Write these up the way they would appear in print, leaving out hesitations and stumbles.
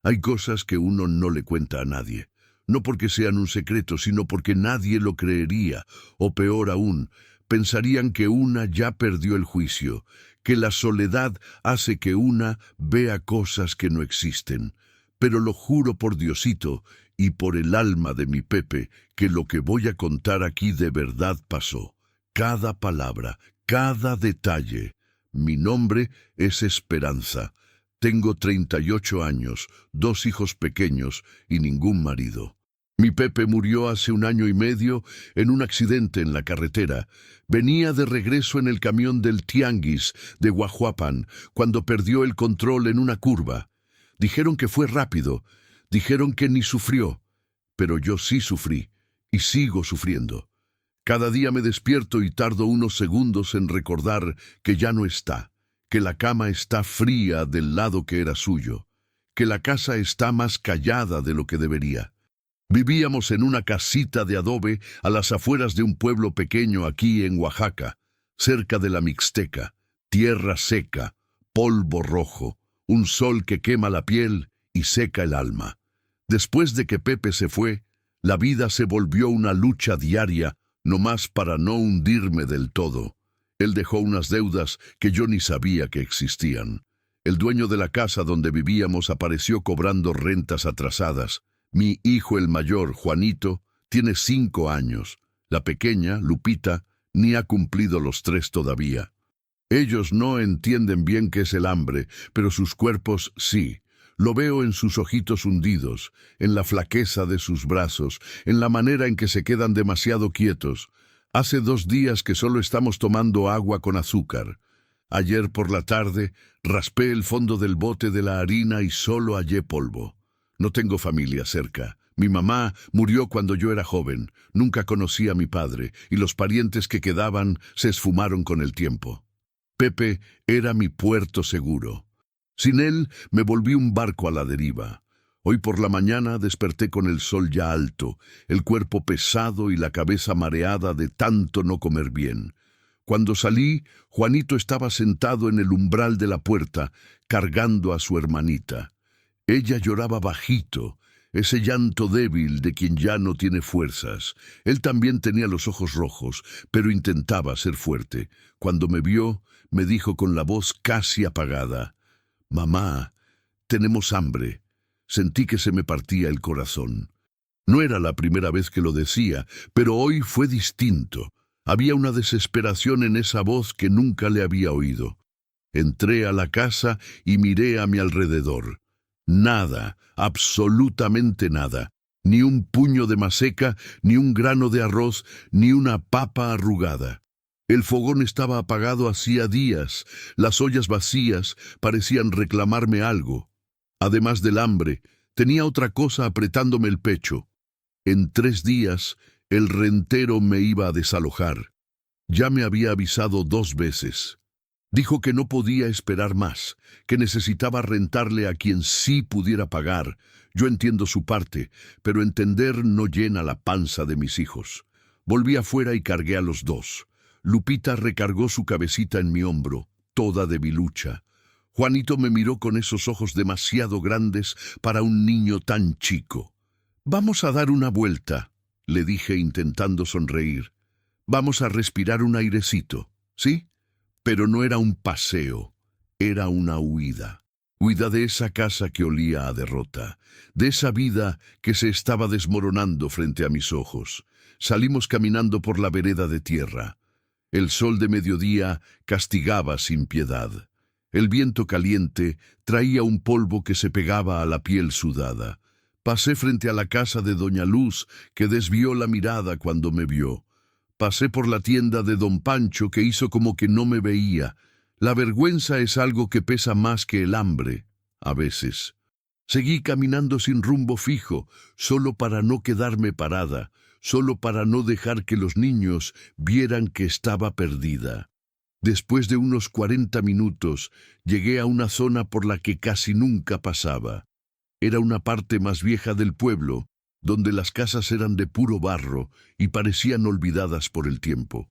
Hay cosas que uno no le cuenta a nadie, no porque sean un secreto, sino porque nadie lo creería, o peor aún, pensarían que una ya perdió el juicio, que la soledad hace que una vea cosas que no existen. Pero lo juro por Diosito y por el alma de mi Pepe, que lo que voy a contar aquí de verdad pasó. Cada palabra, cada detalle. Mi nombre es Esperanza. Tengo 38 años, 2 hijos pequeños y ningún marido. Mi Pepe murió hace 1 año y medio en un accidente en la carretera. Venía de regreso en el camión del Tianguis de Guajuapan cuando perdió el control en una curva. Dijeron que fue rápido, dijeron que ni sufrió, pero yo sí sufrí y sigo sufriendo. Cada día me despierto y tardo unos segundos en recordar que ya no está, que la cama está fría del lado que era suyo, que la casa está más callada de lo que debería. Vivíamos en una casita de adobe a las afueras de un pueblo pequeño aquí en Oaxaca, cerca de la Mixteca, tierra seca, polvo rojo, un sol que quema la piel y seca el alma. Después de que Pepe se fue, la vida se volvió una lucha diaria, nomás para no hundirme del todo. Él dejó unas deudas que yo ni sabía que existían. El dueño de la casa donde vivíamos apareció cobrando rentas atrasadas. Mi hijo el mayor, Juanito, tiene 5 años. La pequeña, Lupita, ni ha cumplido los 3 todavía. Ellos no entienden bien qué es el hambre, pero sus cuerpos sí. Lo veo en sus ojitos hundidos, en la flaqueza de sus brazos, en la manera en que se quedan demasiado quietos. Hace 2 días que solo estamos tomando agua con azúcar. Ayer por la tarde raspé el fondo del bote de la harina y solo hallé polvo. No tengo familia cerca. Mi mamá murió cuando yo era joven. Nunca conocí a mi padre, y los parientes que quedaban se esfumaron con el tiempo. Pepe era mi puerto seguro. Sin él me volví un barco a la deriva. Hoy por la mañana desperté con el sol ya alto, el cuerpo pesado y la cabeza mareada de tanto no comer bien. Cuando salí, Juanito estaba sentado en el umbral de la puerta, cargando a su hermanita. Ella lloraba bajito, ese llanto débil de quien ya no tiene fuerzas. Él también tenía los ojos rojos, pero intentaba ser fuerte. Cuando me vio, me dijo con la voz casi apagada: «Mamá, tenemos hambre». Sentí que se me partía el corazón. No era la primera vez que lo decía, pero hoy fue distinto. Había una desesperación en esa voz que nunca le había oído. Entré a la casa y miré a mi alrededor. Nada, absolutamente nada. Ni un puño de maseca, ni un grano de arroz, ni una papa arrugada. El fogón estaba apagado hacía días. Las ollas vacías parecían reclamarme algo. Además del hambre, tenía otra cosa apretándome el pecho. En 3 días, el rentero me iba a desalojar. Ya me había avisado 2 veces. Dijo que no podía esperar más, que necesitaba rentarle a quien sí pudiera pagar. Yo entiendo su parte, pero entender no llena la panza de mis hijos. Volví afuera y cargué a los 2. Lupita recargó su cabecita en mi hombro, toda debilucha. Juanito me miró con esos ojos demasiado grandes para un niño tan chico. «Vamos a dar una vuelta», le dije intentando sonreír. «Vamos a respirar un airecito, ¿sí?» Pero no era un paseo, era una huida. Huida de esa casa que olía a derrota, de esa vida que se estaba desmoronando frente a mis ojos. Salimos caminando por la vereda de tierra. El sol de mediodía castigaba sin piedad. El viento caliente traía un polvo que se pegaba a la piel sudada. Pasé frente a la casa de doña Luz, que desvió la mirada cuando me vio. Pasé por la tienda de don Pancho, que hizo como que no me veía. La vergüenza es algo que pesa más que el hambre, a veces. Seguí caminando sin rumbo fijo, solo para no quedarme parada, solo para no dejar que los niños vieran que estaba perdida. Después de unos 40 minutos, llegué a una zona por la que casi nunca pasaba. Era una parte más vieja del pueblo, donde las casas eran de puro barro y parecían olvidadas por el tiempo.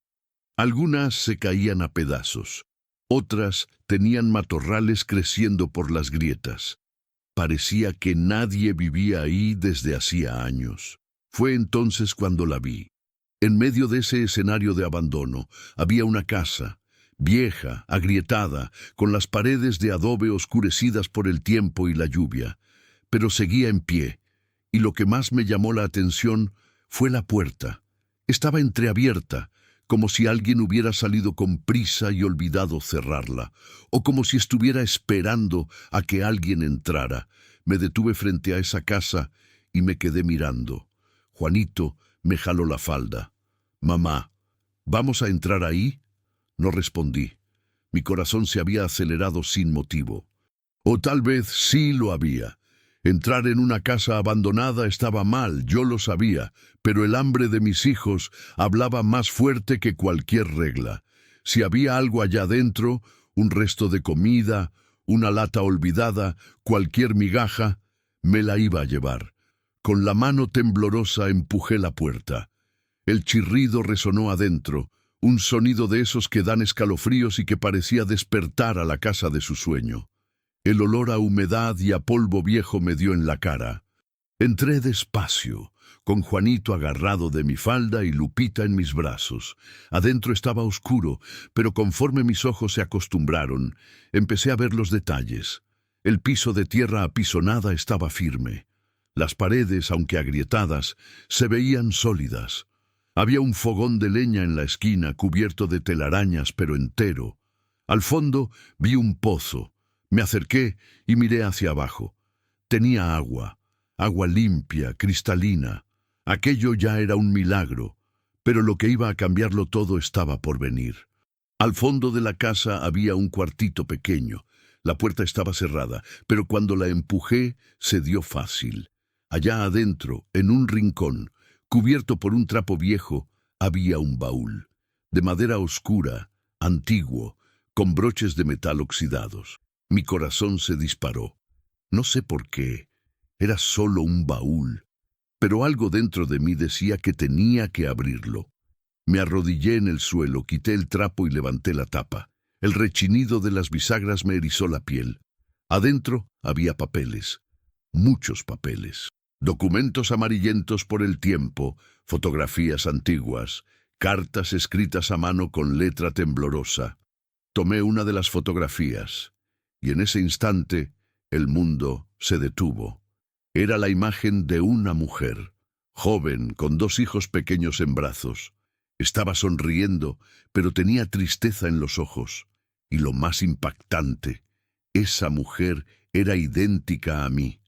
Algunas se caían a pedazos, otras tenían matorrales creciendo por las grietas. Parecía que nadie vivía ahí desde hacía años. Fue entonces cuando la vi. En medio de ese escenario de abandono había una casa, vieja, agrietada, con las paredes de adobe oscurecidas por el tiempo y la lluvia, pero seguía en pie, y lo que más me llamó la atención fue la puerta. Estaba entreabierta, como si alguien hubiera salido con prisa y olvidado cerrarla, o como si estuviera esperando a que alguien entrara. Me detuve frente a esa casa y me quedé mirando. Juanito me jaló la falda. «Mamá, ¿vamos a entrar ahí?» No respondí. Mi corazón se había acelerado sin motivo. O tal vez sí lo había. Entrar en una casa abandonada estaba mal, yo lo sabía, pero el hambre de mis hijos hablaba más fuerte que cualquier regla. Si había algo allá dentro, un resto de comida, una lata olvidada, cualquier migaja, me la iba a llevar. Con la mano temblorosa empujé la puerta. El chirrido resonó adentro, un sonido de esos que dan escalofríos y que parecía despertar a la casa de su sueño. El olor a humedad y a polvo viejo me dio en la cara. Entré despacio, con Juanito agarrado de mi falda y Lupita en mis brazos. Adentro estaba oscuro, pero conforme mis ojos se acostumbraron, empecé a ver los detalles. El piso de tierra apisonada estaba firme. Las paredes, aunque agrietadas, se veían sólidas. Había un fogón de leña en la esquina, cubierto de telarañas, pero entero. Al fondo vi un pozo. Me acerqué y miré hacia abajo. Tenía agua, agua limpia, cristalina. Aquello ya era un milagro, pero lo que iba a cambiarlo todo estaba por venir. Al fondo de la casa había un cuartito pequeño. La puerta estaba cerrada, pero cuando la empujé, se dio fácil. Allá adentro, en un rincón, cubierto por un trapo viejo, había un baúl, de madera oscura, antiguo, con broches de metal oxidados. Mi corazón se disparó. No sé por qué. Era solo un baúl, pero algo dentro de mí decía que tenía que abrirlo. Me arrodillé en el suelo, quité el trapo y levanté la tapa. El rechinido de las bisagras me erizó la piel. Adentro había papeles, muchos papeles. Documentos amarillentos por el tiempo, fotografías antiguas, cartas escritas a mano con letra temblorosa. Tomé una de las fotografías, y en ese instante el mundo se detuvo. Era la imagen de una mujer, joven, con 2 hijos pequeños en brazos. Estaba sonriendo, pero tenía tristeza en los ojos. Y lo más impactante, esa mujer era idéntica a mí.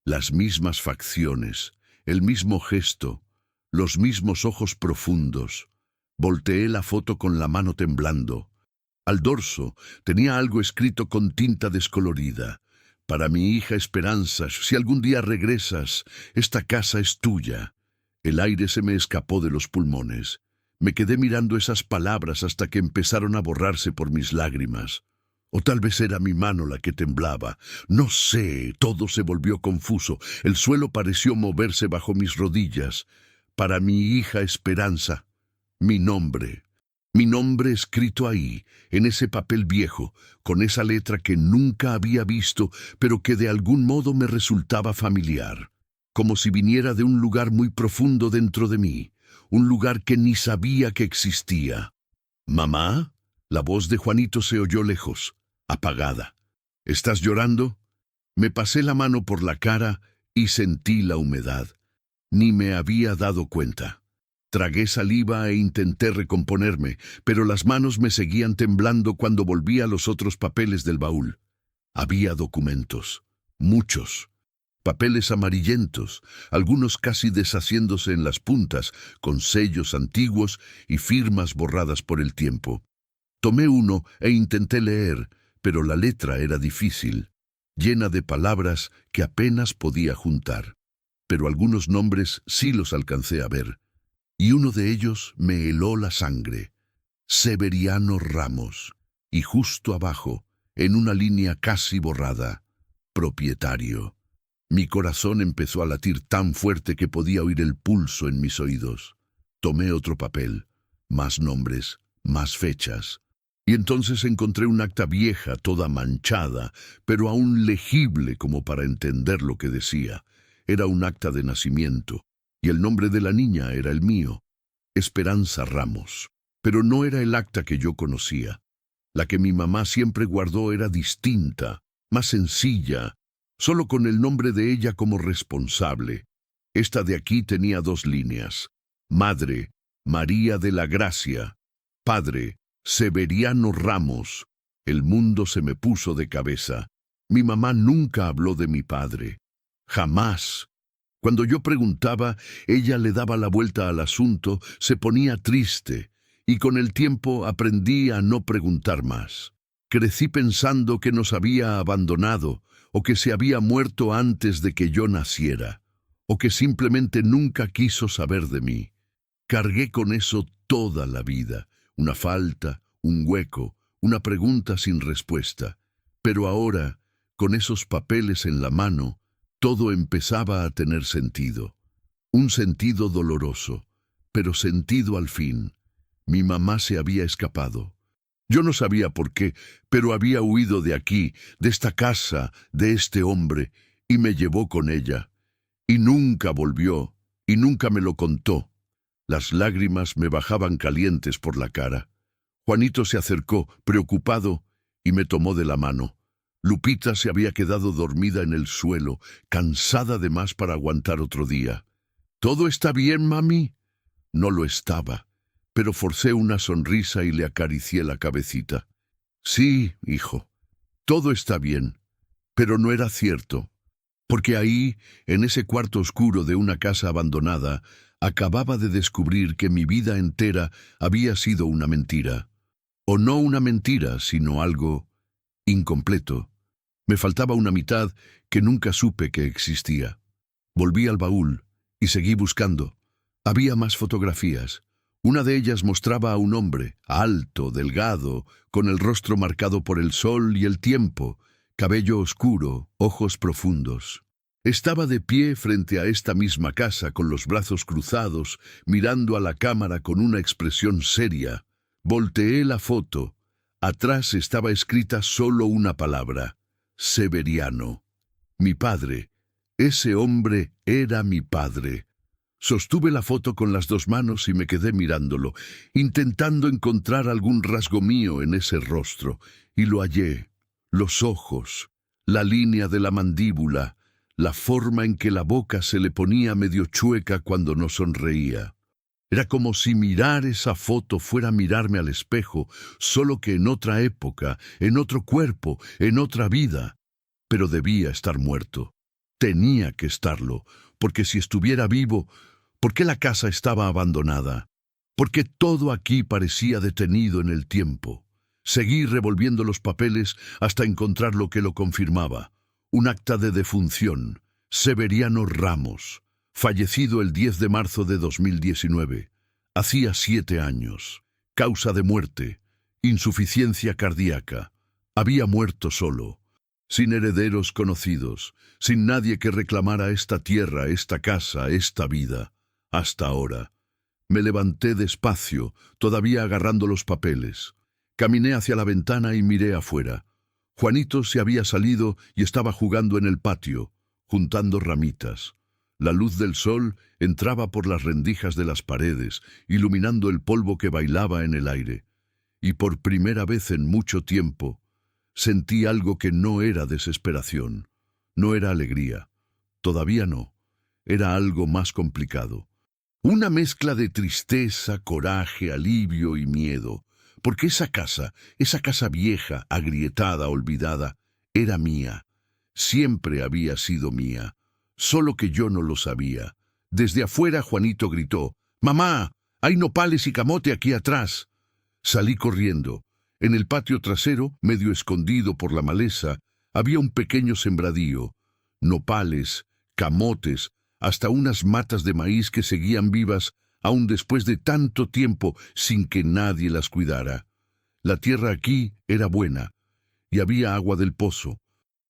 Las mismas facciones, el mismo gesto, los mismos ojos profundos. Volteé la foto con la mano temblando. Al dorso tenía algo escrito con tinta descolorida. «Para mi hija Esperanza, si algún día regresas, esta casa es tuya». El aire se me escapó de los pulmones. Me quedé mirando esas palabras hasta que empezaron a borrarse por mis lágrimas. O tal vez era mi mano la que temblaba. No sé, todo se volvió confuso. El suelo pareció moverse bajo mis rodillas. «Para mi hija Esperanza». Mi nombre escrito ahí, en ese papel viejo, con esa letra que nunca había visto, pero que de algún modo me resultaba familiar. Como si viniera de un lugar muy profundo dentro de mí, un lugar que ni sabía que existía. «¿Mamá?» La voz de Juanito se oyó lejos, apagada. «¿Estás llorando?» Me pasé la mano por la cara y sentí la humedad. Ni me había dado cuenta. Tragué saliva e intenté recomponerme, pero las manos me seguían temblando cuando volví a los otros papeles del baúl. Había documentos, muchos. Papeles amarillentos, algunos casi deshaciéndose en las puntas, con sellos antiguos y firmas borradas por el tiempo. Tomé uno e intenté leer, pero la letra era difícil, llena de palabras que apenas podía juntar. Pero algunos nombres sí los alcancé a ver, y uno de ellos me heló la sangre. Severiano Ramos, y justo abajo, en una línea casi borrada, propietario. Mi corazón empezó a latir tan fuerte que podía oír el pulso en mis oídos. Tomé otro papel, más nombres, más fechas. Y entonces encontré un acta vieja, toda manchada, pero aún legible como para entender lo que decía. Era un acta de nacimiento, y el nombre de la niña era el mío, Esperanza Ramos. Pero no era el acta que yo conocía. La que mi mamá siempre guardó era distinta, más sencilla, solo con el nombre de ella como responsable. Esta de aquí tenía 2 líneas. Madre, María de la Gracia. Padre, Severiano Ramos. El mundo se me puso de cabeza. Mi mamá nunca habló de mi padre. Jamás. Cuando yo preguntaba, ella le daba la vuelta al asunto, se ponía triste, y con el tiempo aprendí a no preguntar más. Crecí pensando que nos había abandonado, o que se había muerto antes de que yo naciera, o que simplemente nunca quiso saber de mí. Cargué con eso toda la vida, una falta, un hueco, una pregunta sin respuesta. Pero ahora, con esos papeles en la mano, todo empezaba a tener sentido. Un sentido doloroso, pero sentido al fin. Mi mamá se había escapado. Yo no sabía por qué, pero había huido de aquí, de esta casa, de este hombre, y me llevó con ella. Y nunca volvió, y nunca me lo contó. Las lágrimas me bajaban calientes por la cara. Juanito se acercó, preocupado, y me tomó de la mano. Lupita se había quedado dormida en el suelo, cansada de más para aguantar otro día. ¿Todo está bien, mami? No lo estaba, pero forcé una sonrisa y le acaricié la cabecita. Sí, hijo, todo está bien, pero no era cierto, porque ahí, en ese cuarto oscuro de una casa abandonada, acababa de descubrir que mi vida entera había sido una mentira. O no una mentira, sino algo incompleto. Me faltaba una mitad que nunca supe que existía. Volví al baúl y seguí buscando. Había más fotografías. Una de ellas mostraba a un hombre, alto, delgado, con el rostro marcado por el sol y el tiempo, cabello oscuro, ojos profundos. Estaba de pie frente a esta misma casa con los brazos cruzados, mirando a la cámara con una expresión seria. Volteé la foto. Atrás estaba escrita solo una palabra: Severiano. Mi padre. Ese hombre era mi padre. Sostuve la foto con las 2 manos y me quedé mirándolo, intentando encontrar algún rasgo mío en ese rostro, y lo hallé. Los ojos, la línea de la mandíbula, la forma en que la boca se le ponía medio chueca cuando no sonreía. Era como si mirar esa foto fuera mirarme al espejo, solo que en otra época, en otro cuerpo, en otra vida. Pero debía estar muerto. Tenía que estarlo, porque si estuviera vivo, ¿por qué la casa estaba abandonada? ¿Por qué todo aquí parecía detenido en el tiempo? Seguí revolviendo los papeles hasta encontrar lo que lo confirmaba. Un acta de defunción. Severiano Ramos. Fallecido el 10 de marzo de 2019. Hacía 7 años. Causa de muerte: insuficiencia cardíaca. Había muerto solo, sin herederos conocidos, sin nadie que reclamara esta tierra, esta casa, esta vida. Hasta ahora. Me levanté despacio, todavía agarrando los papeles. Caminé hacia la ventana y miré afuera. Juanito se había salido y estaba jugando en el patio, juntando ramitas. La luz del sol entraba por las rendijas de las paredes, iluminando el polvo que bailaba en el aire. Y por primera vez en mucho tiempo, sentí algo que no era desesperación, no era alegría, todavía no, era algo más complicado. Una mezcla de tristeza, coraje, alivio y miedo, porque esa casa vieja, agrietada, olvidada, era mía, siempre había sido mía. Solo que yo no lo sabía. Desde afuera Juanito gritó: «¡Mamá! ¡Hay nopales y camote aquí atrás!». Salí corriendo. En el patio trasero, medio escondido por la maleza, había un pequeño sembradío. Nopales, camotes, hasta unas matas de maíz que seguían vivas aún después de tanto tiempo sin que nadie las cuidara. La tierra aquí era buena, y había agua del pozo.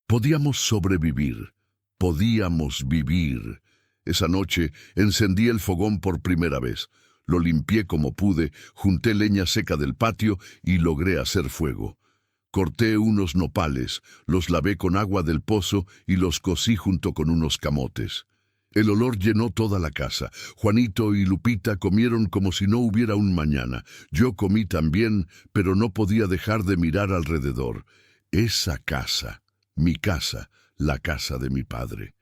Podíamos sobrevivir. Podíamos vivir. Esa noche encendí el fogón por primera vez. Lo limpié como pude, junté leña seca del patio y logré hacer fuego. Corté unos nopales, los lavé con agua del pozo y los cocí junto con unos camotes. El olor llenó toda la casa. Juanito y Lupita comieron como si no hubiera un mañana. Yo comí también, pero no podía dejar de mirar alrededor. Esa casa, mi casa, la casa de mi padre.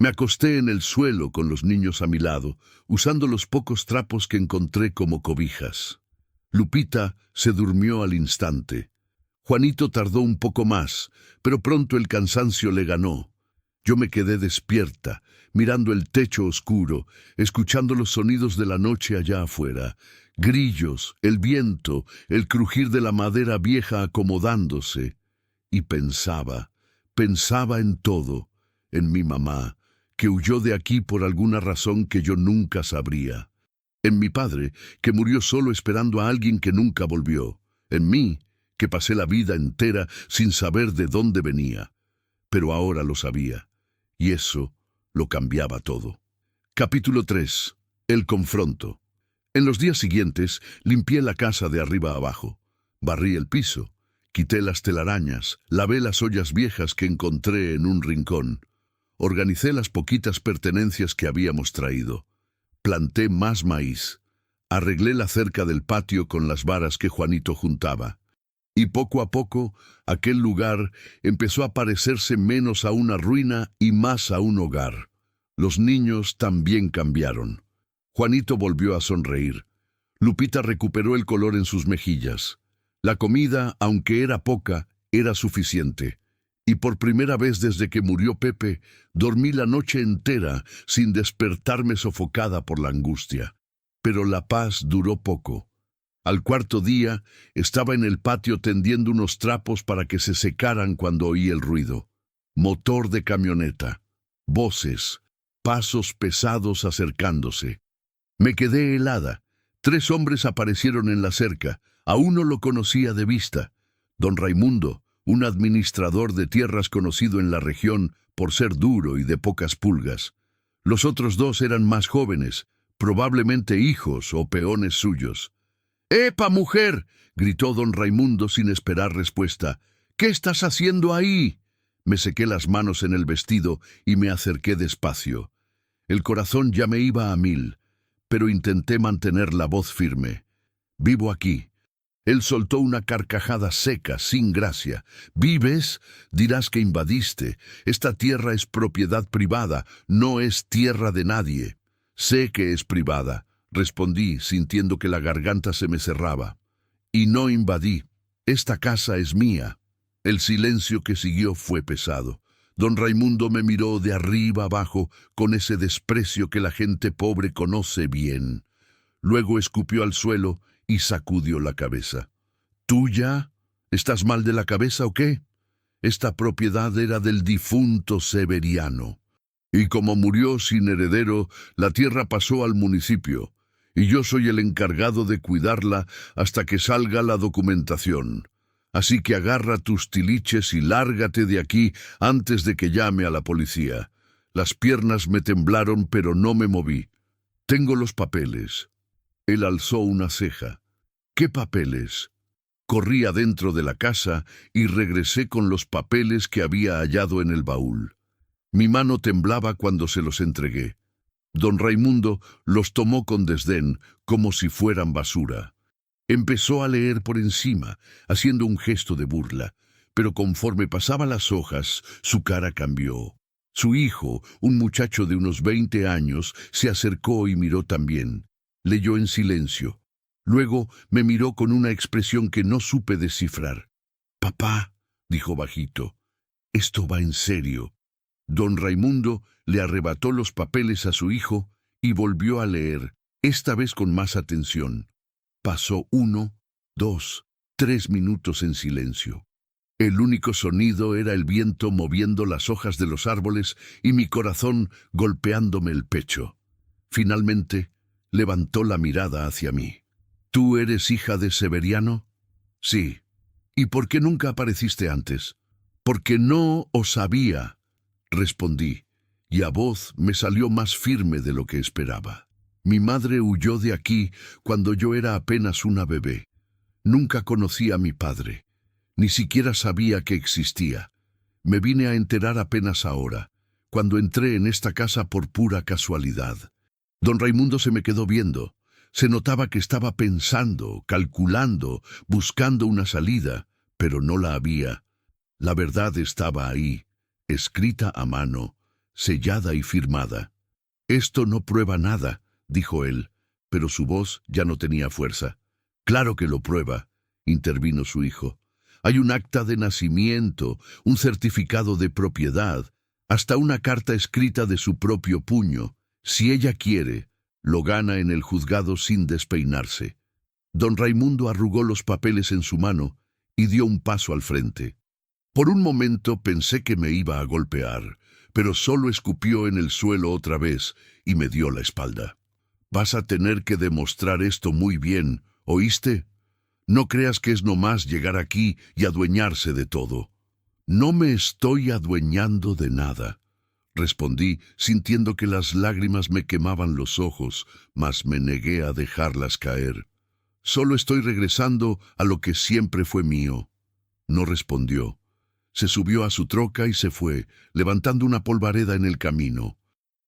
Me acosté en el suelo con los niños a mi lado, usando los pocos trapos que encontré como cobijas. Lupita se durmió al instante. Juanito tardó un poco más, pero pronto el cansancio le ganó. Yo me quedé despierta, mirando el techo oscuro, escuchando los sonidos de la noche allá afuera. Grillos, el viento, el crujir de la madera vieja acomodándose. Y pensaba en todo, en mi mamá, que huyó de aquí por alguna razón que yo nunca sabría. En mi padre, que murió solo esperando a alguien que nunca volvió. En mí, que pasé la vida entera sin saber de dónde venía. Pero ahora lo sabía. Y eso lo cambiaba todo. Capítulo 3. El confronto. En los días siguientes, limpié la casa de arriba a abajo. Barrí el piso. Quité las telarañas. Lavé las ollas viejas que encontré en un rincón. Organicé las poquitas pertenencias que habíamos traído. Planté más maíz. Arreglé la cerca del patio con las varas que Juanito juntaba. Y poco a poco, aquel lugar empezó a parecerse menos a una ruina y más a un hogar. Los niños también cambiaron. Juanito volvió a sonreír. Lupita recuperó el color en sus mejillas. La comida, aunque era poca, era suficiente. Y por primera vez desde que murió Pepe, dormí la noche entera sin despertarme sofocada por la angustia. Pero la paz duró poco. Al cuarto día, estaba en el patio tendiendo unos trapos para que se secaran cuando oí el ruido. Motor de camioneta, voces, pasos pesados acercándose. Me quedé helada. 3 hombres aparecieron en la cerca. A uno lo conocía de vista. Don Raimundo, un administrador de tierras conocido en la región por ser duro y de pocas pulgas. Los otros 2 eran más jóvenes, probablemente hijos o peones suyos. —¡Epa, mujer! —gritó don Raimundo sin esperar respuesta. —¿Qué estás haciendo ahí? Me sequé las manos en el vestido y me acerqué despacio. El corazón ya me iba a 1000, pero intenté mantener la voz firme. —Vivo aquí. Él soltó una carcajada seca, sin gracia. —¿Vives? Dirás que invadiste. Esta tierra es propiedad privada, no es tierra de nadie. —Sé que es privada —respondí, sintiendo que la garganta se me cerraba—. Y no invadí. Esta casa es mía. El silencio que siguió fue pesado. Don Raimundo me miró de arriba abajo con ese desprecio que la gente pobre conoce bien. Luego escupió al suelo y sacudió la cabeza. —¿Tuya? ¿Estás mal de la cabeza o qué? Esta propiedad era del difunto Severiano. Y como murió sin heredero, la tierra pasó al municipio. Y yo soy el encargado de cuidarla hasta que salga la documentación. Así que agarra tus tiliches y lárgate de aquí antes de que llame a la policía. Las piernas me temblaron, pero no me moví. Tengo los papeles. Él alzó una ceja. ¿Qué papeles? Corrí adentro de la casa y regresé con los papeles que había hallado en el baúl. Mi mano temblaba cuando se los entregué. Don Raimundo los tomó con desdén, como si fueran basura. Empezó a leer por encima, haciendo un gesto de burla, pero conforme pasaba las hojas, su cara cambió. Su hijo, un muchacho de unos 20 años, se acercó y miró también. Leyó en silencio. Luego me miró con una expresión que no supe descifrar. «Papá», dijo bajito, «esto va en serio». Don Raimundo le arrebató los papeles a su hijo y volvió a leer, esta vez con más atención. Pasó 1, 2, 3 minutos en silencio. El único sonido era el viento moviendo las hojas de los árboles y mi corazón golpeándome el pecho. Finalmente, levantó la mirada hacia mí. ¿Tú eres hija de Severiano? Sí. ¿Y por qué nunca apareciste antes? Porque no os sabía, respondí, y a voz me salió más firme de lo que esperaba. Mi madre huyó de aquí cuando yo era apenas una bebé. Nunca conocí a mi padre. Ni siquiera sabía que existía. Me vine a enterar apenas ahora, cuando entré en esta casa por pura casualidad. Don Raimundo se me quedó viendo. Se notaba que estaba pensando, calculando, buscando una salida, pero no la había. La verdad estaba ahí, escrita a mano, sellada y firmada. «Esto no prueba nada», dijo él, pero su voz ya no tenía fuerza. «Claro que lo prueba», intervino su hijo. «Hay un acta de nacimiento, un certificado de propiedad, hasta una carta escrita de su propio puño. Si ella quiere, lo gana en el juzgado sin despeinarse». Don Raimundo arrugó los papeles en su mano y dio un paso al frente. Por un momento pensé que me iba a golpear, pero solo escupió en el suelo otra vez y me dio la espalda. «Vas a tener que demostrar esto muy bien, ¿oíste? No creas que es nomás llegar aquí y adueñarse de todo». «No me estoy adueñando de nada», respondí, sintiendo que las lágrimas me quemaban los ojos, mas me negué a dejarlas caer. «Solo estoy regresando a lo que siempre fue mío». No respondió. Se subió a su troca y se fue, levantando una polvareda en el camino.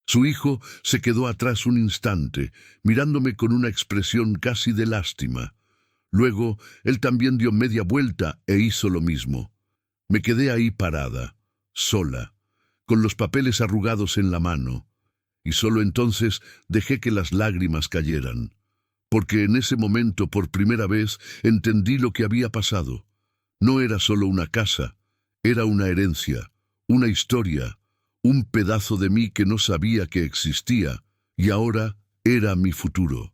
Su hijo se quedó atrás un instante, mirándome con una expresión casi de lástima. Luego, él también dio media vuelta e hizo lo mismo. Me quedé ahí parada, sola, con los papeles arrugados en la mano, y solo entonces dejé que las lágrimas cayeran, porque en ese momento por primera vez entendí lo que había pasado. No era solo una casa, era una herencia, una historia, un pedazo de mí que no sabía que existía, y ahora era mi futuro.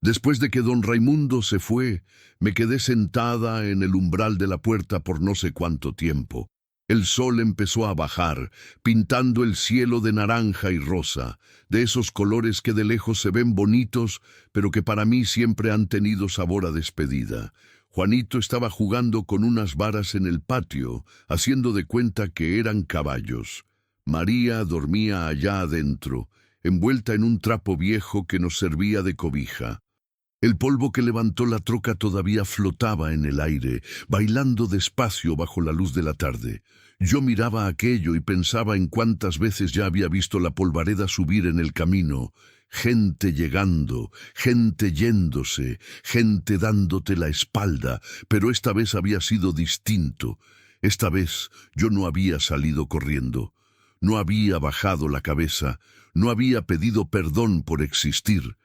Después de que don Raimundo se fue, me quedé sentada en el umbral de la puerta por no sé cuánto tiempo. El sol empezó a bajar, pintando el cielo de naranja y rosa, de esos colores que de lejos se ven bonitos, pero que para mí siempre han tenido sabor a despedida. Juanito estaba jugando con unas varas en el patio, haciendo de cuenta que eran caballos. María dormía allá adentro, envuelta en un trapo viejo que nos servía de cobija. El polvo que levantó la troca todavía flotaba en el aire, bailando despacio bajo la luz de la tarde. Yo miraba aquello y pensaba en cuántas veces ya había visto la polvareda subir en el camino. Gente llegando, gente yéndose, gente dándote la espalda, pero esta vez había sido distinto. Esta vez yo no había salido corriendo, no había bajado la cabeza, no había pedido perdón por existir.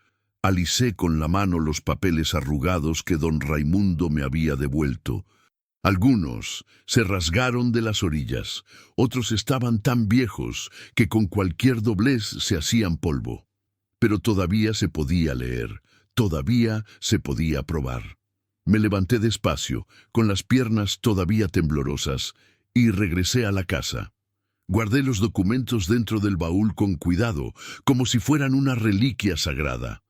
Alisé con la mano los papeles arrugados que don Raimundo me había devuelto. Algunos se rasgaron de las orillas, otros estaban tan viejos que con cualquier doblez se hacían polvo. Pero todavía se podía leer, todavía se podía probar. Me levanté despacio, con las piernas todavía temblorosas, y regresé a la casa. Guardé los documentos dentro del baúl con cuidado, como si fueran una reliquia sagrada.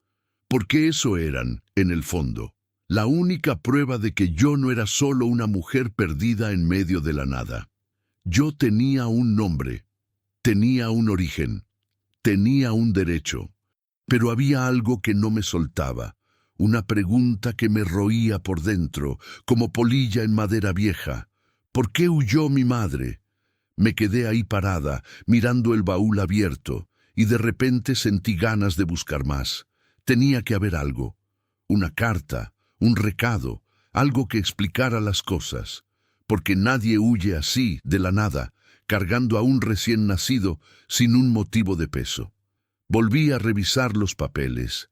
Porque eso eran, en el fondo, la única prueba de que yo no era solo una mujer perdida en medio de la nada. Yo tenía un nombre, tenía un origen, tenía un derecho. Pero había algo que no me soltaba, una pregunta que me roía por dentro, como polilla en madera vieja. ¿Por qué huyó mi madre? Me quedé ahí parada, mirando el baúl abierto, y de repente sentí ganas de buscar más. Tenía que haber algo, una carta, un recado, algo que explicara las cosas, porque nadie huye así, de la nada, cargando a un recién nacido sin un motivo de peso. Volví a revisar los papeles,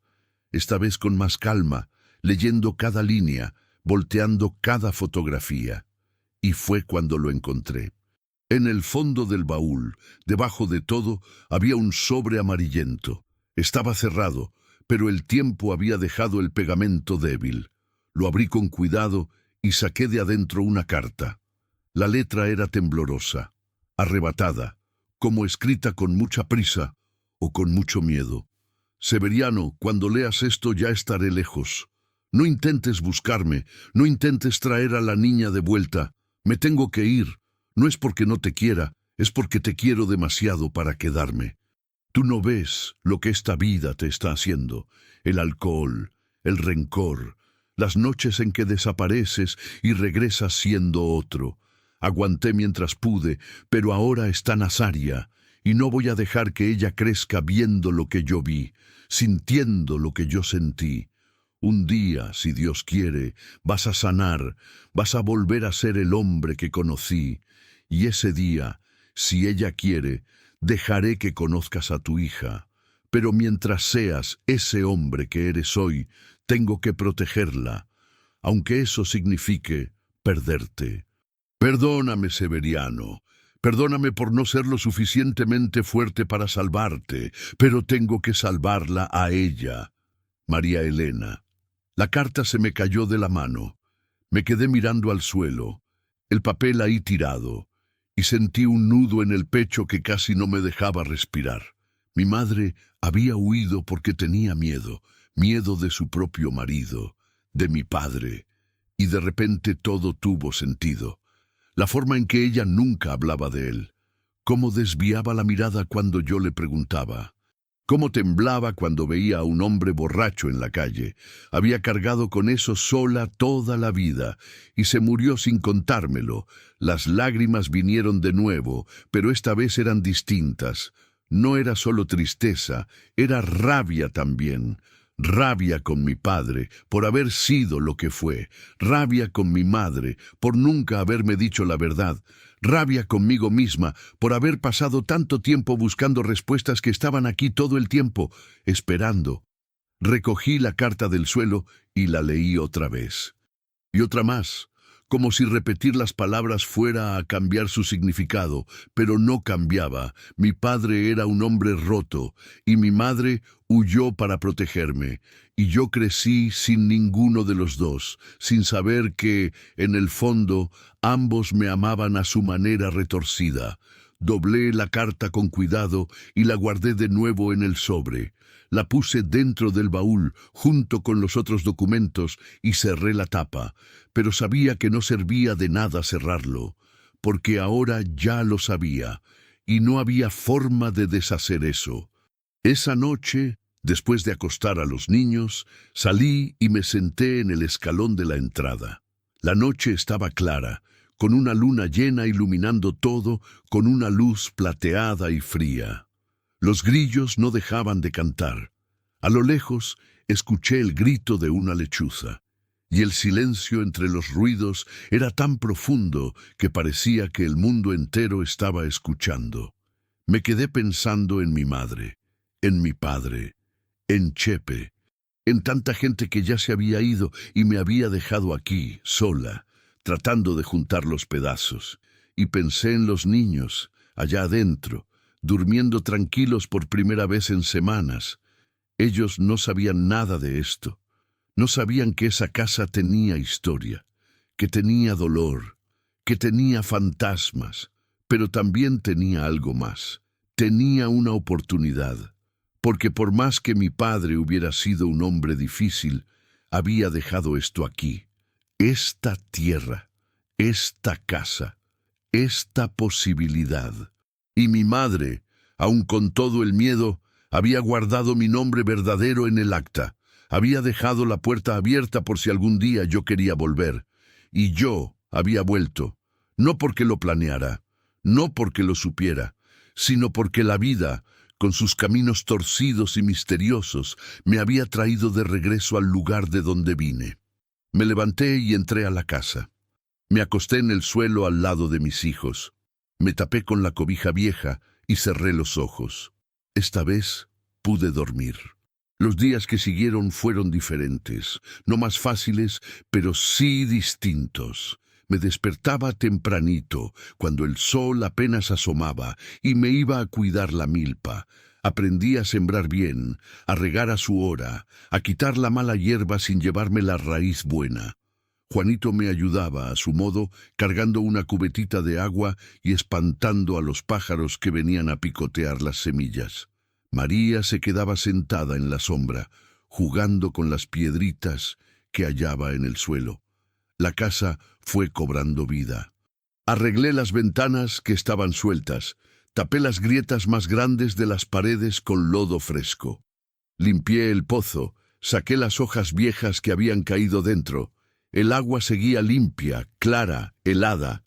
esta vez con más calma, leyendo cada línea, volteando cada fotografía, y fue cuando lo encontré. En el fondo del baúl, debajo de todo, había un sobre amarillento. Estaba cerrado, pero el tiempo había dejado el pegamento débil. Lo abrí con cuidado y saqué de adentro una carta. La letra era temblorosa, arrebatada, como escrita con mucha prisa o con mucho miedo. «Severiano, cuando leas esto ya estaré lejos. No intentes buscarme, no intentes traer a la niña de vuelta. Me tengo que ir. No es porque no te quiera, es porque te quiero demasiado para quedarme. Tú no ves lo que esta vida te está haciendo, el alcohol, el rencor, las noches en que desapareces y regresas siendo otro. Aguanté mientras pude, pero ahora está Nazaria, y no voy a dejar que ella crezca viendo lo que yo vi, sintiendo lo que yo sentí. Un día, si Dios quiere, vas a sanar, vas a volver a ser el hombre que conocí, y ese día, si ella quiere, dejaré que conozcas a tu hija. Pero mientras seas ese hombre que eres hoy, tengo que protegerla, aunque eso signifique perderte. Perdóname, Severiano. Perdóname por no ser lo suficientemente fuerte para salvarte, pero tengo que salvarla a ella. María Elena. La carta se me cayó de la mano. Me quedé mirando al suelo, el papel ahí tirado, y sentí un nudo en el pecho que casi no me dejaba respirar. Mi madre había huido porque tenía miedo, miedo de su propio marido, de mi padre, y de repente todo tuvo sentido. La forma en que ella nunca hablaba de él, cómo desviaba la mirada cuando yo le preguntaba, cómo temblaba cuando veía a un hombre borracho en la calle. Había cargado con eso sola toda la vida y se murió sin contármelo. Las lágrimas vinieron de nuevo, pero esta vez eran distintas. No era solo tristeza, era rabia también. Rabia con mi padre por haber sido lo que fue, rabia con mi madre por nunca haberme dicho la verdad, rabia conmigo misma por haber pasado tanto tiempo buscando respuestas que estaban aquí todo el tiempo, esperando. Recogí la carta del suelo y la leí otra vez. Y otra más, como si repetir las palabras fuera a cambiar su significado, pero no cambiaba. Mi padre era un hombre roto, y mi madre huyó para protegerme, y yo crecí sin ninguno de los dos, sin saber que, en el fondo, ambos me amaban a su manera retorcida. Doblé la carta con cuidado y la guardé de nuevo en el sobre. La puse dentro del baúl, junto con los otros documentos, y cerré la tapa, pero sabía que no servía de nada cerrarlo, porque ahora ya lo sabía, y no había forma de deshacer eso. Esa noche, después de acostar a los niños, salí y me senté en el escalón de la entrada. La noche estaba clara, con una luna llena iluminando todo, con una luz plateada y fría. Los grillos no dejaban de cantar. A lo lejos escuché el grito de una lechuza, y el silencio entre los ruidos era tan profundo que parecía que el mundo entero estaba escuchando. Me quedé pensando en mi madre, en mi padre, en Chepe, en tanta gente que ya se había ido y me había dejado aquí, sola, tratando de juntar los pedazos. Y pensé en los niños, allá adentro, durmiendo tranquilos por primera vez en semanas. Ellos no sabían nada de esto. No sabían que esa casa tenía historia, que tenía dolor, que tenía fantasmas, pero también tenía algo más. Tenía una oportunidad, porque por más que mi padre hubiera sido un hombre difícil, había dejado esto aquí, esta tierra, esta casa, esta posibilidad. Y mi madre, aun con todo el miedo, había guardado mi nombre verdadero en el acta. Había dejado la puerta abierta por si algún día yo quería volver. Y yo había vuelto, no porque lo planeara, no porque lo supiera, sino porque la vida, con sus caminos torcidos y misteriosos, me había traído de regreso al lugar de donde vine. Me levanté y entré a la casa. Me acosté en el suelo al lado de mis hijos. Me tapé con la cobija vieja y cerré los ojos. Esta vez pude dormir. Los días que siguieron fueron diferentes, no más fáciles, pero sí distintos. Me despertaba tempranito, cuando el sol apenas asomaba, y me iba a cuidar la milpa. Aprendí a sembrar bien, a regar a su hora, a quitar la mala hierba sin llevarme la raíz buena. Juanito me ayudaba a su modo, cargando una cubetita de agua y espantando a los pájaros que venían a picotear las semillas. María se quedaba sentada en la sombra, jugando con las piedritas que hallaba en el suelo. La casa fue cobrando vida. Arreglé las ventanas que estaban sueltas, Tapé las grietas más grandes de las paredes con lodo fresco. Limpié el pozo, saqué las hojas viejas que habían caído dentro. El agua seguía limpia, clara, helada,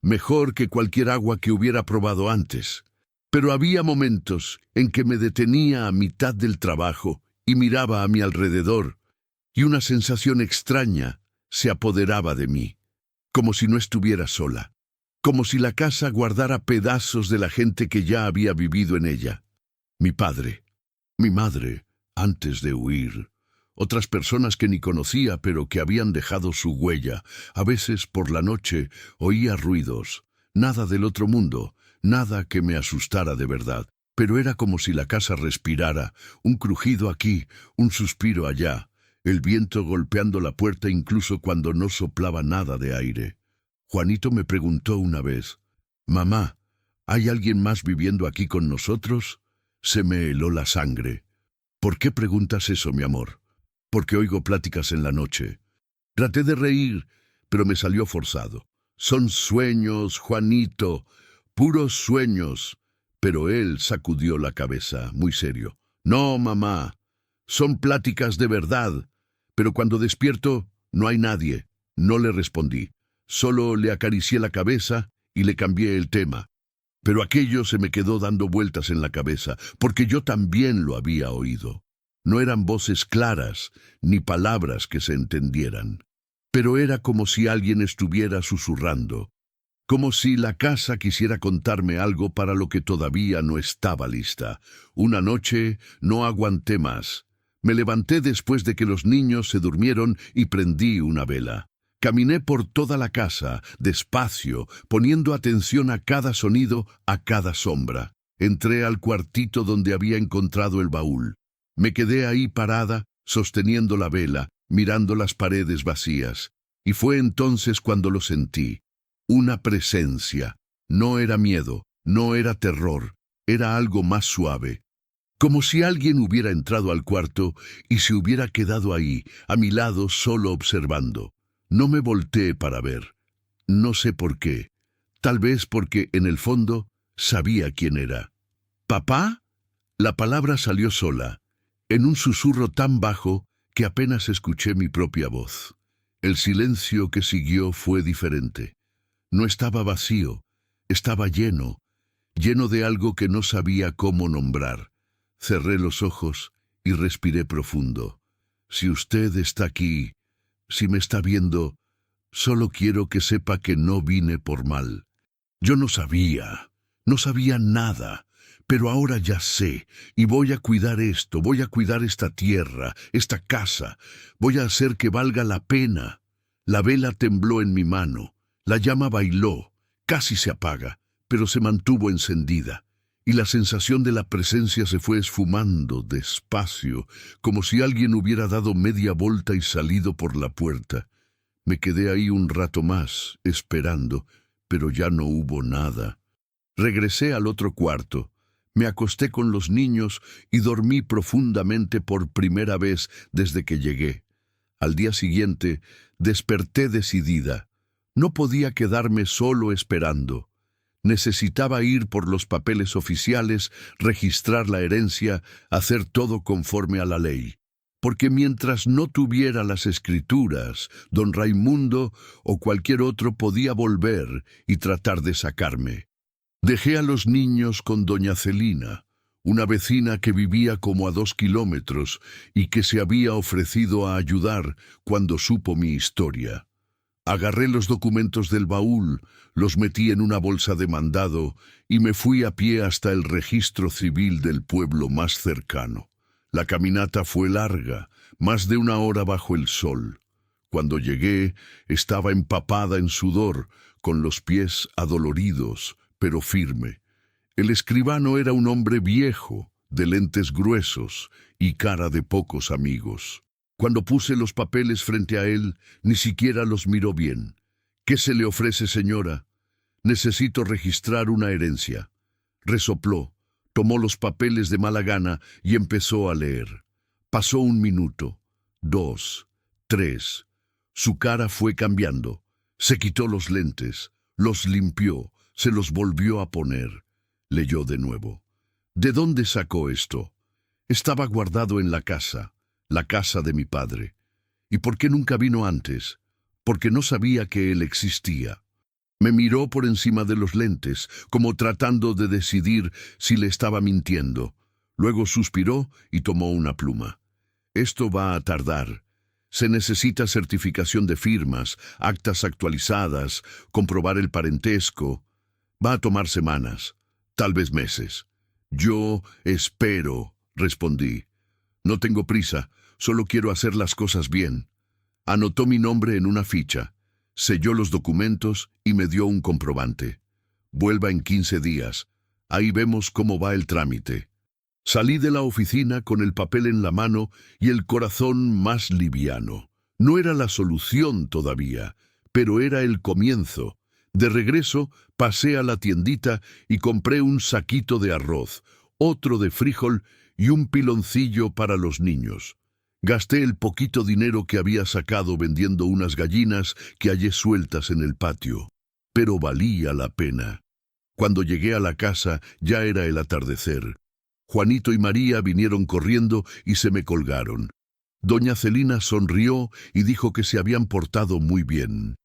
mejor que cualquier agua que hubiera probado antes. Pero había momentos en que me detenía a mitad del trabajo y miraba a mi alrededor, y una sensación extraña se apoderaba de mí, como si no estuviera sola, como si la casa guardara pedazos de la gente que ya había vivido en ella. Mi padre, mi madre, antes de huir, otras personas que ni conocía pero que habían dejado su huella. A veces por la noche oía ruidos, nada del otro mundo, nada que me asustara de verdad, pero era como si la casa respirara, un crujido aquí, un suspiro allá, el viento golpeando la puerta incluso cuando no soplaba nada de aire. Juanito me preguntó una vez: «Mamá, ¿hay alguien más viviendo aquí con nosotros?» Se me heló la sangre. «¿Por qué preguntas eso, mi amor?» «Porque oigo pláticas en la noche». Traté de reír, pero me salió forzado. «Son sueños, Juanito, puros sueños». Pero él sacudió la cabeza, muy serio. «No, mamá, son pláticas de verdad. Pero cuando despierto, no hay nadie». No le respondí. Solo le acaricié la cabeza y le cambié el tema. Pero aquello se me quedó dando vueltas en la cabeza, porque yo también lo había oído. No eran voces claras, ni palabras que se entendieran. Pero era como si alguien estuviera susurrando, como si la casa quisiera contarme algo para lo que todavía no estaba lista. Una noche no aguanté más. Me levanté después de que los niños se durmieron y prendí una vela. Caminé por toda la casa, despacio, poniendo atención a cada sonido, a cada sombra. Entré al cuartito donde había encontrado el baúl. Me quedé ahí parada, sosteniendo la vela, mirando las paredes vacías. Y fue entonces cuando lo sentí. Una presencia. No era miedo, no era terror, era algo más suave. Como si alguien hubiera entrado al cuarto y se hubiera quedado ahí, a mi lado, solo observando. No me volteé para ver. No sé por qué. Tal vez porque, en el fondo, sabía quién era. ¿Papá? La palabra salió sola, en un susurro tan bajo que apenas escuché mi propia voz. El silencio que siguió fue diferente. No estaba vacío, estaba lleno, lleno de algo que no sabía cómo nombrar. Cerré los ojos y respiré profundo. Si usted está aquí, si me está viendo, solo quiero que sepa que no vine por mal. Yo no sabía nada, pero ahora ya sé, y voy a cuidar esto, voy a cuidar esta tierra, esta casa, voy a hacer que valga la pena. La vela tembló en mi mano, la llama bailó, casi se apaga, pero se mantuvo encendida, y la sensación de la presencia se fue esfumando despacio, como si alguien hubiera dado media vuelta y salido por la puerta. Me quedé ahí un rato más, esperando, pero ya no hubo nada. Regresé al otro cuarto, me acosté con los niños y dormí profundamente por primera vez desde que llegué. Al día siguiente, desperté decidida. No podía quedarme solo esperando. Necesitaba ir por los papeles oficiales, registrar la herencia, hacer todo conforme a la ley. Porque mientras no tuviera las escrituras, don Raimundo o cualquier otro podía volver y tratar de sacarme. Dejé a los niños con doña Celina, una vecina que vivía como a 2 kilómetros y que se había ofrecido a ayudar cuando supo mi historia. Agarré los documentos del baúl, los metí en una bolsa de mandado y me fui a pie hasta el registro civil del pueblo más cercano. La caminata fue larga, más de 1 hora bajo el sol. Cuando llegué, estaba empapada en sudor, con los pies adoloridos, pero firme. El escribano era un hombre viejo, de lentes gruesos y cara de pocos amigos. Cuando puse los papeles frente a él, ni siquiera los miró bien. «¿Qué se le ofrece, señora?» «Necesito registrar una herencia». Resopló, tomó los papeles de mala gana y empezó a leer. Pasó 1 minuto, 2, 3. Su cara fue cambiando. Se quitó los lentes, los limpió, se los volvió a poner. Leyó de nuevo. ¿De dónde sacó esto? Estaba guardado en la casa de mi padre. ¿Y por qué nunca vino antes? Porque no sabía que él existía. Me miró por encima de los lentes, como tratando de decidir si le estaba mintiendo. Luego suspiró y tomó una pluma. Esto va a tardar. Se necesita certificación de firmas, actas actualizadas, comprobar el parentesco. Va a tomar semanas, tal vez meses. Yo espero, respondí. No tengo prisa, solo quiero hacer las cosas bien. Anotó mi nombre en una ficha, selló los documentos y me dio un comprobante. Vuelva en 15 días. Ahí vemos cómo va el trámite. Salí de la oficina con el papel en la mano y el corazón más liviano. No era la solución todavía, pero era el comienzo. De regreso, pasé a la tiendita y compré un saquito de arroz, otro de frijol y un piloncillo para los niños. Gasté el poquito dinero que había sacado vendiendo unas gallinas que hallé sueltas en el patio. Pero valía la pena. Cuando llegué a la casa ya era el atardecer. Juanito y María vinieron corriendo y se me colgaron. Doña Celina sonrió y dijo que se habían portado muy bien.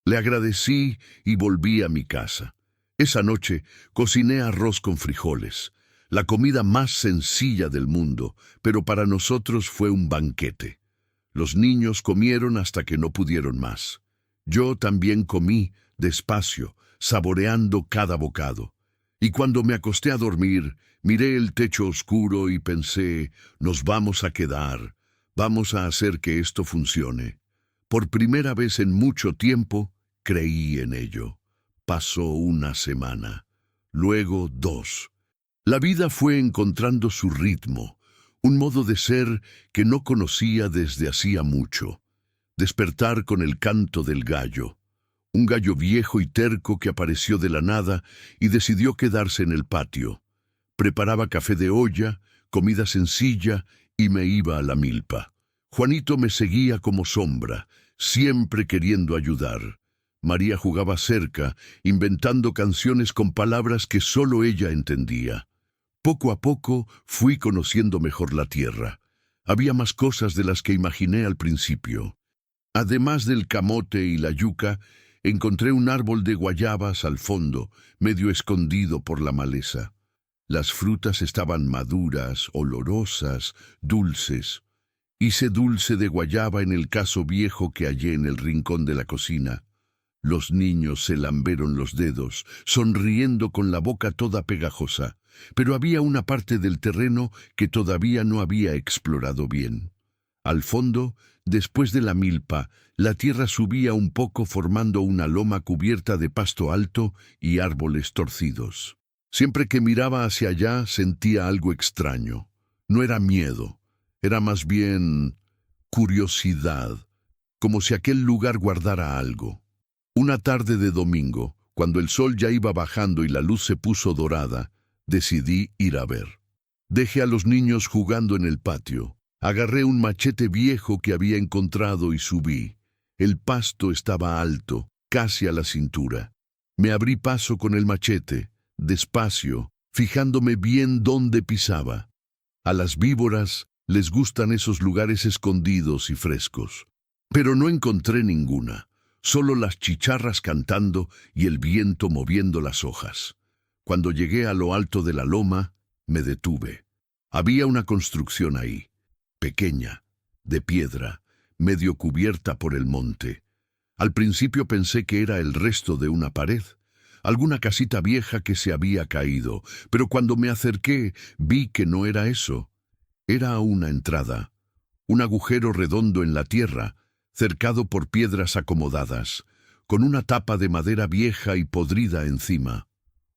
Le agradecí y volví a mi casa. Esa noche cociné arroz con frijoles, la comida más sencilla del mundo, pero para nosotros fue un banquete. Los niños comieron hasta que no pudieron más. Yo también comí, despacio, saboreando cada bocado. Y cuando me acosté a dormir, miré el techo oscuro y pensé, nos vamos a quedar, vamos a hacer que esto funcione. Por primera vez en mucho tiempo, creí en ello. Pasó una semana, luego 2. La vida fue encontrando su ritmo, un modo de ser que no conocía desde hacía mucho. Despertar con el canto del gallo. Un gallo viejo y terco que apareció de la nada y decidió quedarse en el patio. Preparaba café de olla, comida sencilla y me iba a la milpa. Juanito me seguía como sombra, siempre queriendo ayudar. María jugaba cerca, inventando canciones con palabras que solo ella entendía. Poco a poco fui conociendo mejor la tierra. Había más cosas de las que imaginé al principio. Además del camote y la yuca, encontré un árbol de guayabas al fondo, medio escondido por la maleza. Las frutas estaban maduras, olorosas, dulces. Hice dulce de guayaba en el caso viejo que hallé en el rincón de la cocina. Los niños se lambieron los dedos, sonriendo con la boca toda pegajosa, pero había una parte del terreno que todavía no había explorado bien. Al fondo, después de la milpa, la tierra subía un poco formando una loma cubierta de pasto alto y árboles torcidos. Siempre que miraba hacia allá sentía algo extraño. No era miedo, era más bien curiosidad, como si aquel lugar guardara algo. Una tarde de domingo, cuando el sol ya iba bajando y la luz se puso dorada, decidí ir a ver. Dejé a los niños jugando en el patio. Agarré un machete viejo que había encontrado y subí. El pasto estaba alto, casi a la cintura. Me abrí paso con el machete, despacio, fijándome bien dónde pisaba. A las víboras les gustan esos lugares escondidos y frescos. Pero no encontré ninguna, solo las chicharras cantando y el viento moviendo las hojas. Cuando llegué a lo alto de la loma, me detuve. Había una construcción ahí, pequeña, de piedra, medio cubierta por el monte. Al principio pensé que era el resto de una pared, alguna casita vieja que se había caído, pero cuando me acerqué vi que no era eso. Era una entrada, un agujero redondo en la tierra, cercado por piedras acomodadas, con una tapa de madera vieja y podrida encima.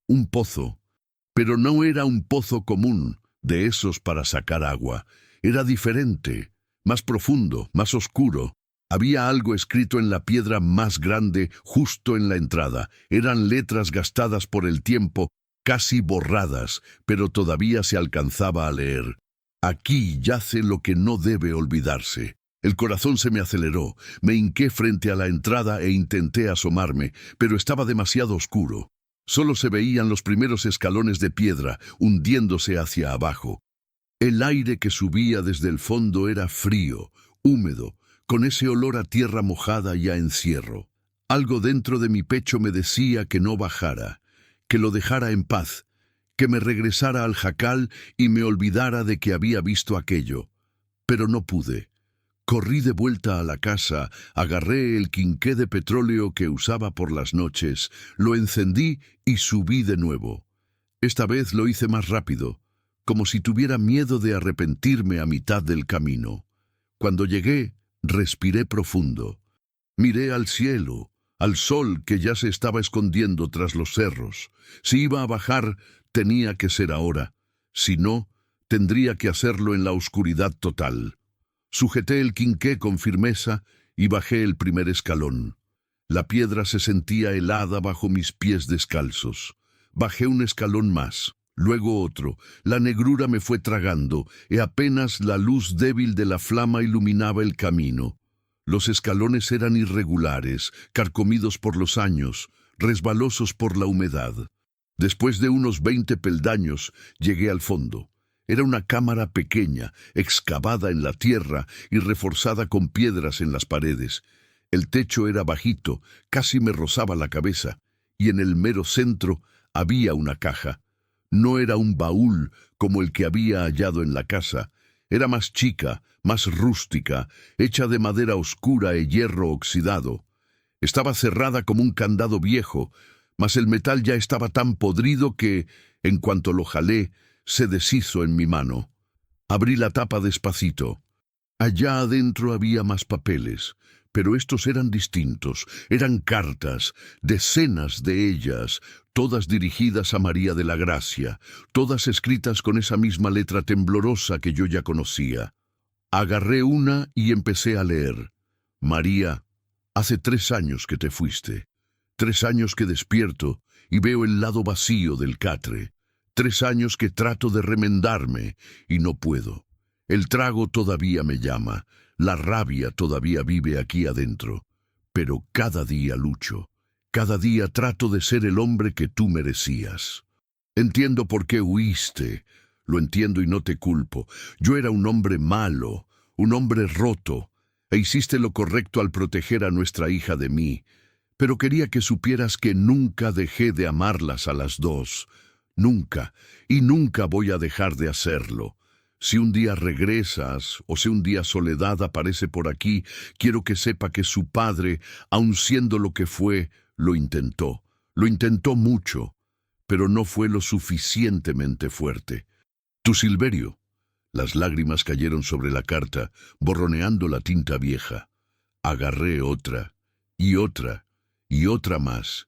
Un pozo, pero no era un pozo común, de esos para sacar agua. Era diferente, más profundo, más oscuro. Había algo escrito en la piedra más grande, justo en la entrada. Eran letras gastadas por el tiempo, casi borradas, pero todavía se alcanzaba a leer. Aquí yace lo que no debe olvidarse. El corazón se me aceleró. Me hinqué frente a la entrada e intenté asomarme, pero estaba demasiado oscuro. Solo se veían los primeros escalones de piedra hundiéndose hacia abajo. El aire que subía desde el fondo era frío, húmedo, con ese olor a tierra mojada y a encierro. Algo dentro de mi pecho me decía que no bajara, que lo dejara en paz, que me regresara al jacal y me olvidara de que había visto aquello. Pero no pude. Corrí de vuelta a la casa, agarré el quinqué de petróleo que usaba por las noches, lo encendí y subí de nuevo. Esta vez lo hice más rápido, como si tuviera miedo de arrepentirme a mitad del camino. Cuando llegué, respiré profundo. Miré al cielo, al sol que ya se estaba escondiendo tras los cerros. Si iba a bajar, tenía que ser ahora. Si no, tendría que hacerlo en la oscuridad total. Sujeté el quinqué con firmeza y bajé el primer escalón. La piedra se sentía helada bajo mis pies descalzos. Bajé un escalón más, luego otro. La negrura me fue tragando y apenas la luz débil de la flama iluminaba el camino. Los escalones eran irregulares, carcomidos por los años, resbalosos por la humedad. Después de unos 20 peldaños, llegué al fondo. Era una cámara pequeña, excavada en la tierra y reforzada con piedras en las paredes. El techo era bajito, casi me rozaba la cabeza, y en el mero centro había una caja. No era un baúl como el que había hallado en la casa. Era más chica, más rústica, hecha de madera oscura y hierro oxidado. Estaba cerrada como un candado viejo, mas el metal ya estaba tan podrido que, en cuanto lo jalé, se deshizo en mi mano. Abrí la tapa despacito. Allá adentro había más papeles, pero estos eran distintos. Eran cartas, decenas de ellas, todas dirigidas a María de la Gracia, todas escritas con esa misma letra temblorosa que yo ya conocía. Agarré una y empecé a leer. María, hace 3 años que te fuiste. 3 años que despierto y veo el lado vacío del catre. 3 años que trato de remendarme y no puedo. El trago todavía me llama, la rabia todavía vive aquí adentro. Pero cada día lucho, cada día trato de ser el hombre que tú merecías. Entiendo por qué huiste, lo entiendo y no te culpo. Yo era un hombre malo, un hombre roto, e hiciste lo correcto al proteger a nuestra hija de mí. Pero quería que supieras que nunca dejé de amarlas a las dos. Nunca, y nunca voy a dejar de hacerlo. Si un día regresas, o si un día Soledad aparece por aquí, quiero que sepa que su padre, aun siendo lo que fue, lo intentó. Lo intentó mucho, pero no fue lo suficientemente fuerte. Tu Silverio. Las lágrimas cayeron sobre la carta, borroneando la tinta vieja. Agarré otra, y otra, y otra más.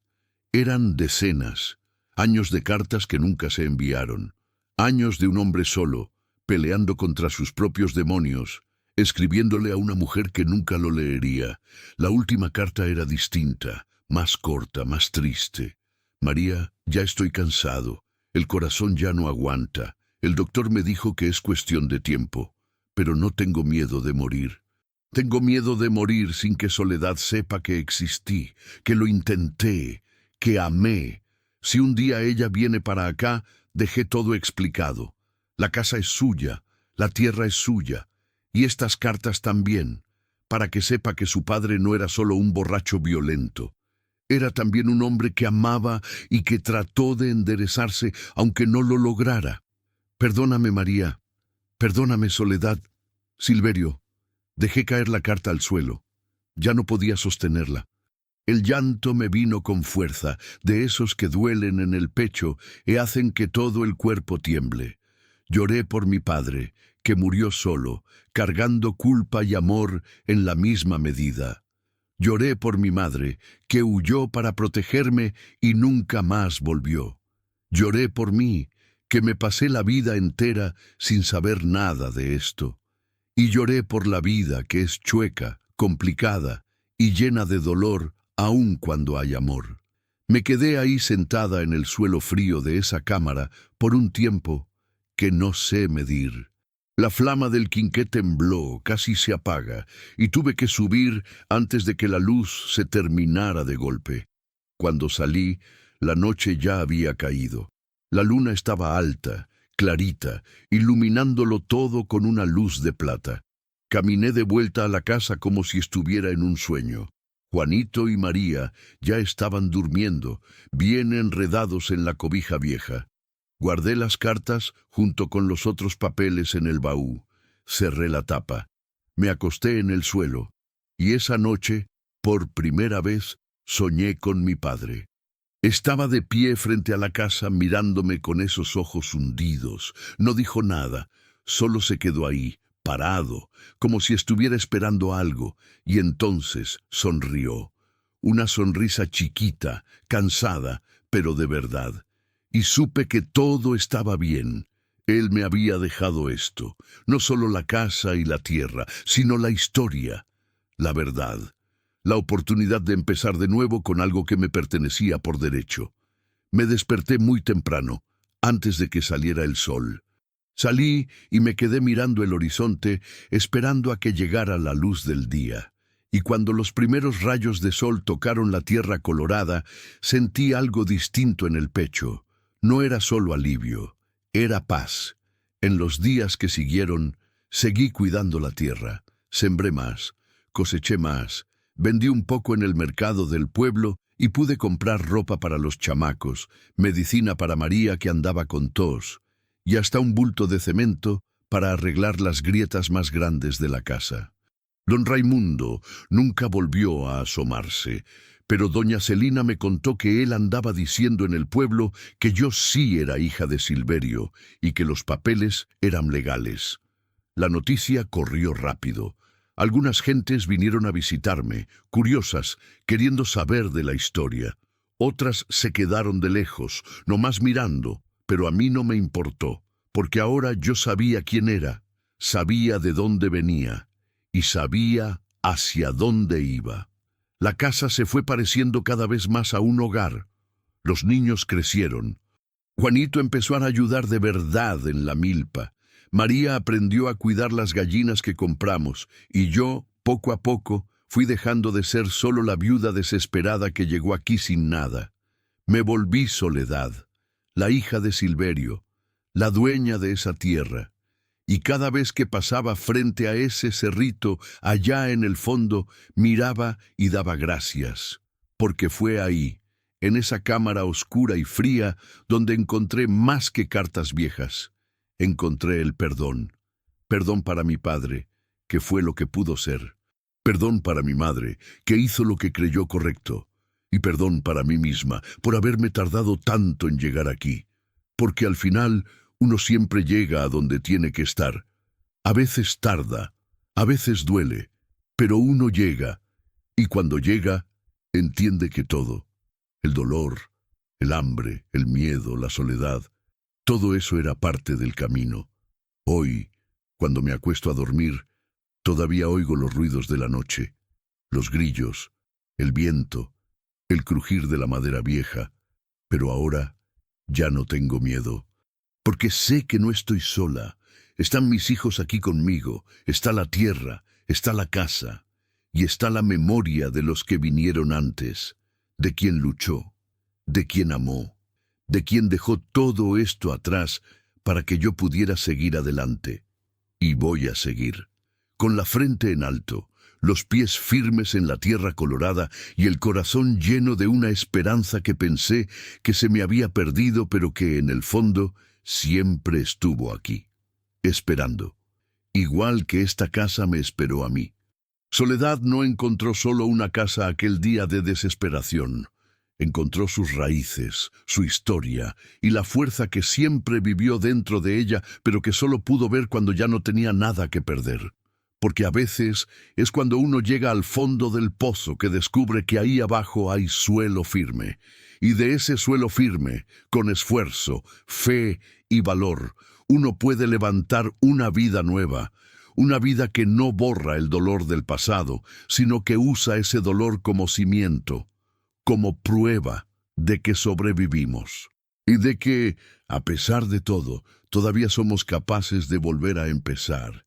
Eran decenas. Años de cartas que nunca se enviaron. Años de un hombre solo, peleando contra sus propios demonios, escribiéndole a una mujer que nunca lo leería. La última carta era distinta, más corta, más triste. María, ya estoy cansado. El corazón ya no aguanta. El doctor me dijo que es cuestión de tiempo, pero no tengo miedo de morir. Tengo miedo de morir sin que Soledad sepa que existí, que lo intenté, que amé. Si un día ella viene para acá, dejé todo explicado. La casa es suya, la tierra es suya, y estas cartas también, para que sepa que su padre no era solo un borracho violento. Era también un hombre que amaba y que trató de enderezarse, aunque no lo lograra. Perdóname, María. Perdóname, Soledad. Silverio. Dejé caer la carta al suelo. Ya no podía sostenerla. El llanto me vino con fuerza, de esos que duelen en el pecho y hacen que todo el cuerpo tiemble. Lloré por mi padre, que murió solo, cargando culpa y amor en la misma medida. Lloré por mi madre, que huyó para protegerme y nunca más volvió. Lloré por mí, que me pasé la vida entera sin saber nada de esto. Y lloré por la vida, que es chueca, complicada y llena de dolor, aun cuando hay amor. Me quedé ahí sentada en el suelo frío de esa cámara por un tiempo que no sé medir. La flama del quinqué tembló, casi se apaga, y tuve que subir antes de que la luz se terminara de golpe. Cuando salí, La noche ya había caído. La luna estaba alta, clarita, iluminándolo todo con una luz de plata. Caminé de vuelta a la casa como si estuviera en un sueño. Juanito y María ya estaban durmiendo, bien enredados en la cobija vieja. Guardé las cartas junto con los otros papeles en el baúl. Cerré la tapa. Me acosté en el suelo. Y esa noche, por primera vez, soñé con mi padre. Estaba de pie frente a la casa mirándome con esos ojos hundidos. No dijo nada, solo se quedó ahí, parado, como si estuviera esperando algo, y entonces sonrió. Una sonrisa chiquita, cansada, pero de verdad. Y supe que todo estaba bien. Él me había dejado esto, no solo la casa y la tierra, sino la historia, la verdad. La oportunidad de empezar de nuevo con algo que me pertenecía por derecho. Me desperté muy temprano, antes de que saliera el sol. Salí y me quedé mirando el horizonte, esperando a que llegara la luz del día. Y cuando los primeros rayos de sol tocaron la tierra colorada, sentí algo distinto en el pecho. No era solo alivio, era paz. En los días que siguieron, seguí cuidando la tierra. Sembré más, coseché más. Vendí un poco en el mercado del pueblo y pude comprar ropa para los chamacos, medicina para María que andaba con tos, y hasta un bulto de cemento para arreglar las grietas más grandes de la casa. Don Raimundo nunca volvió a asomarse, pero doña Celina me contó que él andaba diciendo en el pueblo que yo sí era hija de Silverio y que los papeles eran legales. La noticia corrió rápido. Algunas gentes vinieron a visitarme, curiosas, queriendo saber de la historia. Otras se quedaron de lejos, nomás mirando, pero a mí no me importó, porque ahora yo sabía quién era, sabía de dónde venía, y sabía hacia dónde iba. La casa se fue pareciendo cada vez más a un hogar. Los niños crecieron. Juanito empezó a ayudar de verdad en la milpa. María aprendió a cuidar las gallinas que compramos, y yo, poco a poco, fui dejando de ser solo la viuda desesperada que llegó aquí sin nada. Me volví Soledad, la hija de Silverio, la dueña de esa tierra, y cada vez que pasaba frente a ese cerrito allá en el fondo, miraba y daba gracias, porque fue ahí, en esa cámara oscura y fría, donde encontré más que cartas viejas. Encontré el perdón. Perdón para mi padre, que fue lo que pudo ser. Perdón para mi madre, que hizo lo que creyó correcto. Y perdón para mí misma, por haberme tardado tanto en llegar aquí. Porque al final, uno siempre llega a donde tiene que estar. A veces tarda, a veces duele, pero uno llega. Y cuando llega, entiende que todo, el dolor, el hambre, el miedo, la soledad, todo eso era parte del camino. Hoy, cuando me acuesto a dormir, todavía oigo los ruidos de la noche, los grillos, el viento, el crujir de la madera vieja, pero ahora ya no tengo miedo, porque sé que no estoy sola. Están mis hijos aquí conmigo, está la tierra, está la casa, y está la memoria de los que vinieron antes, de quien luchó, de quien amó, de quien dejó todo esto atrás para que yo pudiera seguir adelante. Y voy a seguir, con la frente en alto, los pies firmes en la tierra colorada y el corazón lleno de una esperanza que pensé que se me había perdido, pero que en el fondo siempre estuvo aquí, esperando, igual que esta casa me esperó a mí. Soledad no encontró solo una casa aquel día de desesperación. Encontró sus raíces, su historia y la fuerza que siempre vivió dentro de ella, pero que solo pudo ver cuando ya no tenía nada que perder. Porque a veces es cuando uno llega al fondo del pozo que descubre que ahí abajo hay suelo firme. Y de ese suelo firme, con esfuerzo, fe y valor, uno puede levantar una vida nueva. Una vida que no borra el dolor del pasado, sino que usa ese dolor como cimiento, como prueba de que sobrevivimos y de que, a pesar de todo, todavía somos capaces de volver a empezar